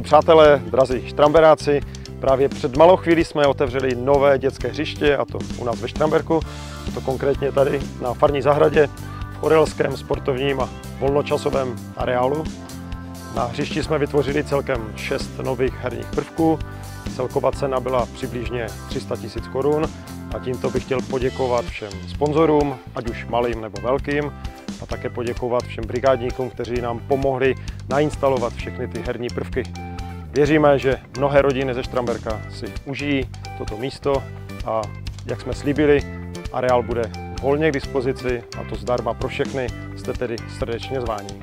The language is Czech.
Milí přátelé, drazí štramberáci, právě před malou chvílí jsme otevřeli nové dětské hřiště, a to u nás ve Štramberku, a to konkrétně tady na farní zahradě v Orelském sportovním a volnočasovém areálu. Na hřišti jsme vytvořili celkem 6 nových herních prvků. Celková cena byla přibližně 300 000 korun a tímto bych chtěl poděkovat všem sponzorům, ať už malým nebo velkým, a také poděkovat všem brigádníkům, kteří nám pomohli nainstalovat všechny ty herní prvky. Věříme, že mnohé rodiny ze Štramberka si užijí toto místo a jak jsme slíbili, areál bude volně k dispozici, a to zdarma pro všechny, jste tedy srdečně zváni.